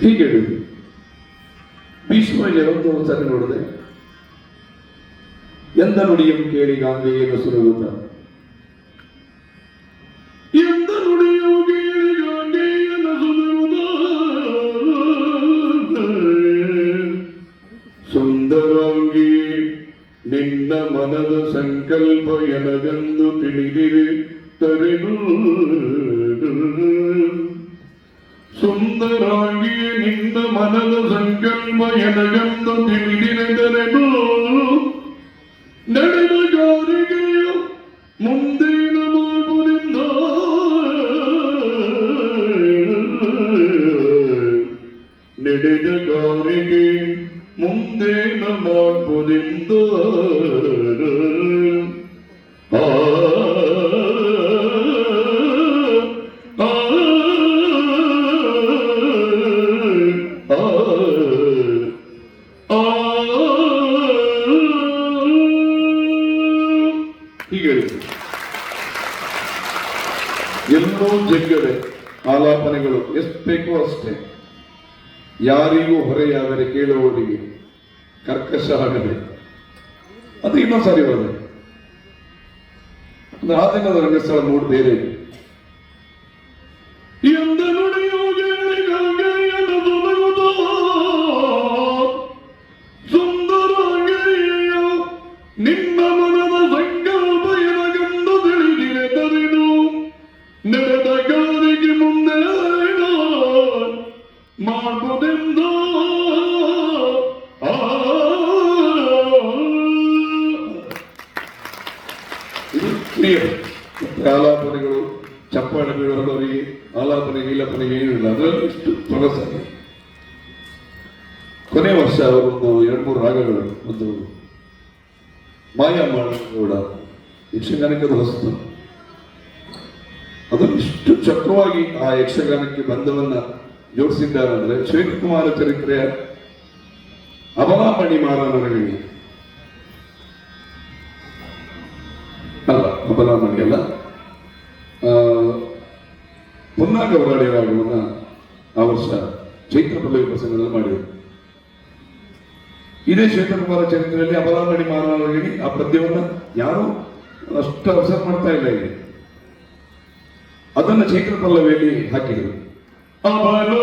ಹೀಗೆ ಹೇಳಿದ್ರು. ಭೀಷ್ಮಗೆ ಒಂದು ಸರಿ ನೋಡಿದೆ, ಎಂದ ನುಡಿಯಂ ಕೇಳಿ ಗಾಂಗೆಯನ್ನು ಸುರುವುದ, ಎಂದ ನುಡಿಯು ಕೇಳಿ ಗಾಂಗೆಯನ್ನು ಸುರುವುದ, ಸುಂದರಾಂಗಿ ನಿನ್ನ ಮನದ ಸಂಕಲ್ಪ ಎನಗೆಂದು ತಿಳಿದಿರಿ ತರೆದು, ಸುಂದರಾಗಿ ನಿನ್ನ ಮನದ ಸಂಕಲ್ಪ ಎನಗೆಂದು ತಿಳಿದಿರೆದರೆದು, ನಡೆದ ಗಾರಿಗೆಯ ಮುಂದಿನ ಮಾಡುವುದಿಲ್ಲ, ನಡೆದ ಗಾರಿಗೆ ಮುಂದೇನ ಮಾಡುವುದಿಲ್ಲ. ಎಲ್ಲೋ ಜಗ್ಗಡೆ ಆಲಾಪನೆಗಳು ಎಷ್ಟು ಬೇಕೋ ಅಷ್ಟೇ, ಯಾರಿಗೂ ಹೊರೆಯಾದರೆ ಕೇಳುವವರಿಗೆ ಕರ್ಕಶ ಆಗದೆ, ಅದು ಇನ್ನೊಂದು ಸಾರಿ ಬರದೆ. ಒಂದು ಆ ದಿನದ ರಂಗಸ್ಥಳ ಮೂಡ್ ಬೇರೆ. ಎಂದ ನುಡಿಯೋ ಸುಂದರಾಂಗಿಯ ನಿನ್ನ ಮನದ ಸಂಕಲ್ಪ ಎನಗೆಂದು ತಿಳಿದಿರೆ ತರೆದು, ನಡೆದ ಗಾರಿಗೆ ಮುಂದೆ ಮಾಡುವುದೆಂದ. ಇದು ಕ್ಲಿಯರ್. ಆಲಾಪನೆಗಳು ಚಪ್ಪಾಳೆ ಬೀಳುವವರಿಗೆ ಆಲಾಪನೆ ಗೀಲಾಪನೆಗೆ ಏನೂ ಇಲ್ಲ, ಅದರಲ್ಲಿ ಇಷ್ಟು ಸೊಗಸಾಗಿ. ಕೊನೆ ವರ್ಷ ಅವರೊಂದು 2-3 ರಾಗಗಳು, ಒಂದು ಮಾಯಾ ಕೂಡ ಯಕ್ಷಗಾನಕ್ಕೆ ಹೊಸತು, ಅದನ್ನು ಇಷ್ಟು ಚಕ್ರವಾಗಿ ಆ ಯಕ್ಷಗಾನಕ್ಕೆ ಬಂಧವನ್ನ ಜೋಡಿಸಿದ್ದಾರೆ ಅಂದ್ರೆ ಶ್ರೀಕುಮಾರ ಚರಿತ್ರೆಯ ಅಬಲಾಮಣಿ ಮಾರನರಗಳಿಗೆ ಅಲ್ಲ, ಅಬಲಾಮಣಿ ಅಲ್ಲ, ಪುನ್ನಾಗ ಹೋರಾಡಿ ರಾಗವನ್ನ ಆ ವರ್ಷ ಚೈತ್ರ ಪಲ್ಲವಿ ಪ್ರಸಂಗದಲ್ಲಿ ಮಾಡಿದರು. ಇದೇ ಶ್ವೇತಕುಮಾರ ಚರಿತ್ರೆಯಲ್ಲಿ ಅಬಲಾಮಣಿ ಮಾರನರಗಳಿಗೆ ಆ ಪದ್ಯವನ್ನ ಯಾರು ಅಷ್ಟು ಅಬ್ಸರ್ವ್ ಮಾಡ್ತಾ ಇಲ್ಲ ಇಲ್ಲಿ, ಅದನ್ನು ಚೈತ್ರ ಪಲ್ಲವಿಯಲ್ಲಿ ಹಾಕಿದರು. ಅಬಲಾಮಣಿ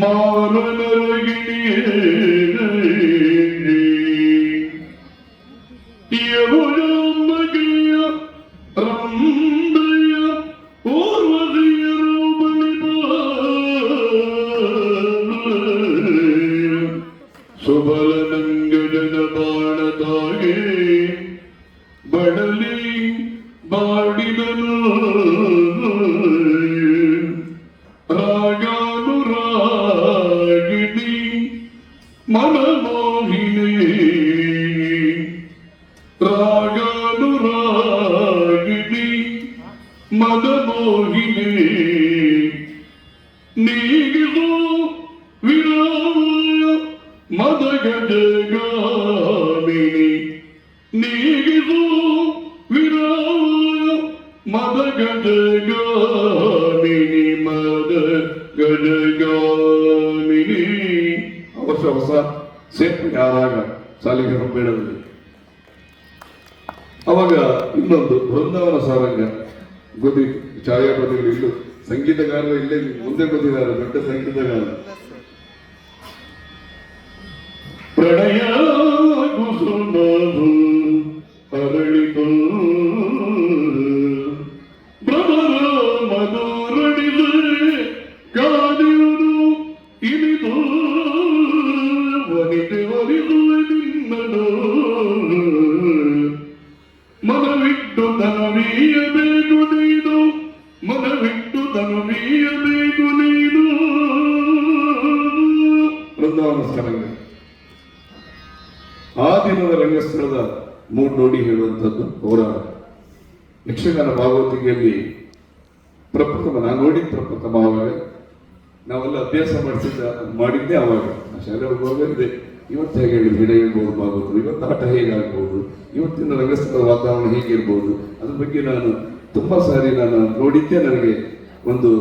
ಮಾರನರಗಿಣಿ ಯವನಮಗಿಯ ರಂದಯ ಓರ್ವದಿಯರು ಬಳಿದ ಸುಬಲ ನಂಗಜನ ಬಾಣದಾಗೆ ಬಡಲಿ ಬಾಡಿದನು ರಾಗಾನುರಾಗಿಣಿ ಮನಮೋಹಿನಿ, ರಾಗಾನುರಾಗಿಣಿ ಮನಮೋಹಿನಿ, ನೀಗಿದು ವಿರಾಯ ಮದಗಜಗಾಮಿನಿ, ನೀಗಿದು ವಿರಾಯ ಮದಗಜಗಾಮಿನಿ, ಮದ ಗಜಗಾಮಿನಿ. ಹೊಸ ಹೊಸ ಸೇರ್ಪಡೆ ಆದಾಗ ಸಾಲಿಗೆ ಬೇಡದಲ್ಲಿ ಅವಾಗ ಇನ್ನೊಂದು ಬೃಂದಾವನ ಸಾರಂಗ ಗೊತ್ತಿ ಛಾಯಾಪತಿಗಳು ಇಲ್ಲೂ ಸಂಗೀತಗಾರರು ಇಲ್ಲೇ ಮುಂದೆ ಗೊತ್ತಿದ್ದಾರೆ, ದೊಡ್ಡ ಸಂಗೀತಗಾರ. ಪ್ರಣಯ ಕುಸುಮವು ಅರಳಿತು ಭ್ರಮರ ಮಧುರಣಿದೆ ಕಾದಿರುವುದು ಇಳಿದು ವನಿತೆ ಒಲಿದು ನಿನ್ನನು ಮನವಿಟ್ಟು ತನವೀಯಬೇಕು ನೀನು, ಮನವಿಟ್ಟು ತನವೀಯಬೇಕು ನೀನು. ಬೃಂದಾವನ ಸಾರಂಗ ಆ ದಿನದ ರಂಗಸ್ಥಳದ ಮೂಡ್ ನೋಡಿ ಹೇಳುವಂಥದ್ದು ಅವರ ಯಕ್ಷಗಾನ ಭಾಗವತಿಕೆಯಲ್ಲಿ ಪ್ರಪ್ರಥಮ ನಾನು ನೋಡಿದ ಪ್ರಪ್ರಥಮ ಆವಾಗ ನಾವೆಲ್ಲ ಅಭ್ಯಾಸ ಮಾಡಿದ್ದೆ ಆವಾಗ ಶಾಲೆ ಹೋಗುವಾಗಲಿದೆ. ಇವತ್ತು ಹೇಗೆ ಹೇಳಿದ್ರು ಹಿಡ ಹೇಳ್ಬೋದು ಭಾಗವತರು, ಇವತ್ತು ಆಟ ಹೇಗಾಗ್ಬೋದು, ಇವತ್ತಿನ ರಂಗಸ್ಥಳದ ವಾತಾವರಣ ಹೇಗಿರ್ಬೋದು, ಅದ್ರ ಬಗ್ಗೆ ನಾನು ತುಂಬಾ ಸಾರಿ ನಾನು ನೋಡಿದ್ದೆ. ನನಗೆ ಒಂದು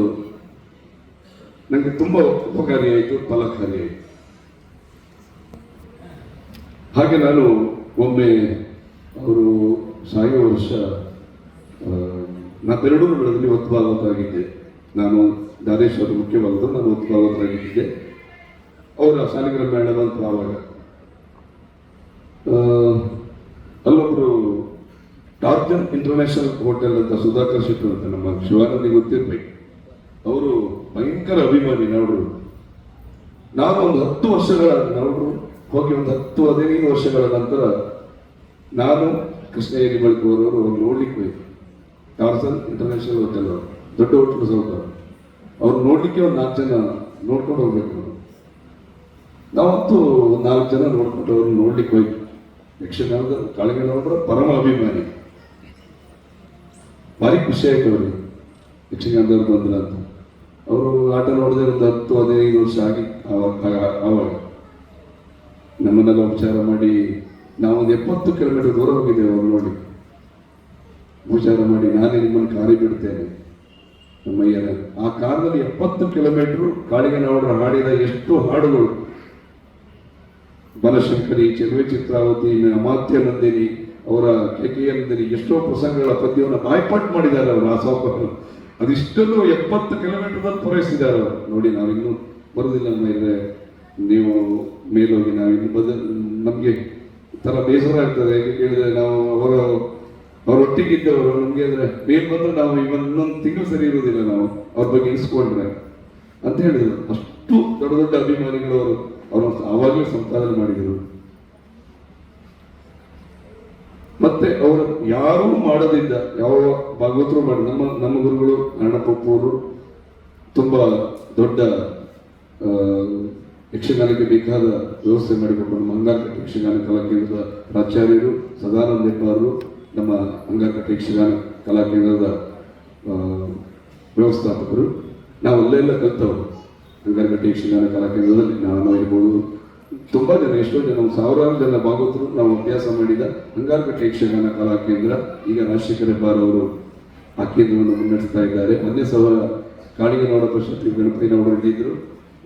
ನನಗೆ ತುಂಬ ಉಪಕಾರಿಯಾಯಿತು, ಫಲಕಾರಿಯಾಯಿತು. ಹಾಗೆ ನಾನು ಒಮ್ಮೆ ಅವರು ಸಾಯುವ ವರ್ಷ ನಾ ಬೆರಡೂರುಗಳಲ್ಲಿ ಒತ್ತುಭಾಗವತರಾಗಿದ್ದೆ. ನಾನು ದಾನೇಶ್ವರ ಮುಖ್ಯವಾದರು, ನಾನು ಒತ್ತುಭಾಗವತರಾಗಿದ್ದೆ. ಅವರ ಸಾಲಿಗ್ರಾಮ ಮೇಳ ಬಂತು. ಆವಾಗ ಅಲ್ಲೊಬ್ಬರು ಟಾರ್ಜನ್ ಇಂಟರ್ನ್ಯಾಷನಲ್ ಹೋಟೆಲ್ ಅಂತ ಸುಧಾಕರ್ ಶೆಟ್ಟರ್ ಅಂತ, ನಮ್ಮ ಶಿವಾನಂದಿಗೆ ಗೊತ್ತಿರ್ಬೇಕು, ಅವರು ಭಯಂಕರ ಅಭಿಮಾನಿ ನಾವ್ರು. ನಾನು ಒಂದು 10 ವರ್ಷಗಳ ನಾವ್ರು ಹೋಗಿ ಒಂದು 10-15 ವರ್ಷಗಳ ನಂತರ ನಾನು ಕೃಷ್ಣಗಿರಿ ಬಳಿಕವರವರು ಅವ್ರು ನೋಡ್ಲಿಕ್ಕೆ ಹೋಯ್ತು. ಟಾರ್ಜನ್ ಇಂಟರ್ನ್ಯಾಷನಲ್ ಹೋಟೆಲ್ ಅವರು ದೊಡ್ಡ ಹೋಟೆಲ್ ಸ್ವಲ್ಪ, ಅವ್ರು ನೋಡ್ಲಿಕ್ಕೆ ಒಂದು 4 ಜನ ನೋಡ್ಕೊಂಡು ಹೋಗ್ಬೇಕು. ನಾವಂತೂ ಒಂದು 4 ಜನ ನೋಡ್ಕೊಂಡು ಅವ್ರು ನೋಡ್ಲಿಕ್ಕೆ ಹೋಯ್ತು. ಯಕ್ಷಗಾನದ ಕಾಳಿಂಗನವರ ಪರಮ ಅಭಿಮಾನಿ, ಭಾರಿ ಖುಷಿ ಆಯ್ತು ಅವ್ರಿಗೆ ಯಕ್ಷಗಾನದವ್ರು ಬಂದ್ರ ಅಂತ. ಅವರು ಆಟ ನೋಡಿದ್ರೆ ಒಂದು 10-15 ವರ್ಷ ಆಗಿ ಆವಾಗ ನಮ್ಮನ್ನೆಲ್ಲ ಉಪಚಾರ ಮಾಡಿ ನಾವೊಂದು 70 ಕಿಲೋಮೀಟರ್ ದೂರ ಹೋಗಿದ್ದೇವೆ ಅವ್ರು ನೋಡಿ. ಉಪಚಾರ ಮಾಡಿ ನಾನೇ ನಿಮ್ಮನ್ನು ಕಾರಿ ಬಿಡ್ತೇನೆ ನಮ್ಮಯ್ಯನ. ಆ ಕಾಲದಲ್ಲಿ 70 ಕಿಲೋಮೀಟರ್ ಕಾಳಿಂಗನವರ ಹಾಡಿದ ಎಷ್ಟು ಹಾಡುಗಳು, ಬನಶಂಕರಿ, ಚೆಲುವೆ ಚಿತ್ರಾವತಿ, ಅಮಾತ್ಯ ನಂದಿನಿ, ಅವರ ಕೆಕೆಯ ನಂದಿನಿ, ಎಷ್ಟೋ ಪ್ರಸಂಗಗಳ ಪದ್ಯವನ್ನು ಬಾಯ್ಪಾಟ್ ಮಾಡಿದ್ದಾರೆ ಅವರು. ಆ ಸಾವುಕಾರರು ಅದಿಷ್ಟನ್ನು 70 ಕಿಲೋಮೀಟರ್ ಪೂರೈಸಿದ್ದಾರೆ ಅವರು. ನೋಡಿ, ನಾವಿನ್ನೂ ಬರೋದಿಲ್ಲ ಅಮ್ಮ ಇದ್ರೆ ನೀವು ಮೇಲೋಗಿ, ನಾವಿನ್ನು ನಮಗೆ ಥರ ಬೇಸರ ಆಗ್ತದೆ. ಹೇಗೆ ಕೇಳಿದ್ರೆ ನಾವು ಅವರೊಟ್ಟಿಗಿದ್ದವರು ನಮಗೆ ಅಂದರೆ ಮೇಲ್ ಬಂದ್ರೆ ನಾವು ಇನ್ನೊಂದು ತಿಂಗಳು ಸರಿ ಇರುವುದಿಲ್ಲ ನಾವು ಅವ್ರ ಬಗ್ಗೆ ಇರಿಸ್ಕೊಂಡ್ರೆ ಅಂತ ಹೇಳಿದರು. ಅಷ್ಟು ದೊಡ್ಡ ದೊಡ್ಡ ಅಭಿಮಾನಿಗಳು ಅವರು ಆವಾಗಲೇ ಸಂಪಾದನೆ ಮಾಡಿದರು. ಮತ್ತೆ ಅವರು ಯಾರೂ ಮಾಡದಿದ್ದ ಯಾವ ಭಾಗವತರು ಮಾಡಿ ನಮ್ಮ ಗುರುಗಳು ನಾರಾಯಣಪ್ಪವರು ತುಂಬಾ ದೊಡ್ಡ ಯಕ್ಷಗಾನಕ್ಕೆ ಬೇಕಾದ ವ್ಯವಸ್ಥೆ ಮಾಡಿಕೊಂಡು ನಮ್ಮ ಅಂಗಾರಕಟ್ಟೆ ಯಕ್ಷಗಾನ ಕಲಾಕೇಂದ್ರದ ಪ್ರಾಚಾರ್ಯರು ಸದಾನಂದ ಹೆಬ್ಬಾರರು, ನಮ್ಮ ಅಂಗಾರಕಟ್ಟೆ ಯಕ್ಷಗಾನ ಕಲಾಕೇಂದ್ರದ ವ್ಯವಸ್ಥಾಪಕರು, ನಾವು ಅಲ್ಲೆಲ್ಲ ಕಲ್ತವರು. ಅಂಗಾರಕಟ್ಟೆ ಯಕ್ಷಗಾನ ಕಲಾಕೇಂದ್ರದಲ್ಲಿ ನಾನು ಇರ್ಬೋದು, ತುಂಬಾ ಜನ, ಎಷ್ಟೋ ಜನ, ಸಾವಿರಾರು ಜನ ಭಾಗವತರು ನಾವು ಅಭ್ಯಾಸ ಮಾಡಿದ ಅಂಗಾರಕಟ್ಟೆ ಯಕ್ಷಗಾನ ಕಲಾಕೇಂದ್ರ. ಈಗ ರಾಜಶೇಖರ ಹೆಬ್ಬಾರ್ ಅವರು ಆ ಕೇಂದ್ರವನ್ನು ಮುನ್ನಡೆಸ್ತಾ ಇದ್ದಾರೆ. ಮೊನ್ನೆ ಸಹ ಕಾಳಿಂಗನವರ ಪ್ರಶಸ್ತಿ ಗಣಪತಿನವರು ಇದ್ದಿದ್ರು,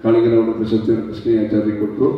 ಕಾಳಿಂಗನವರ ಪ್ರಶಸ್ತಿಯನ್ನು ಕೃಷ್ಣಯ್ಯ ಆಚಾರ್ಯ ಕೊಟ್ಟರು.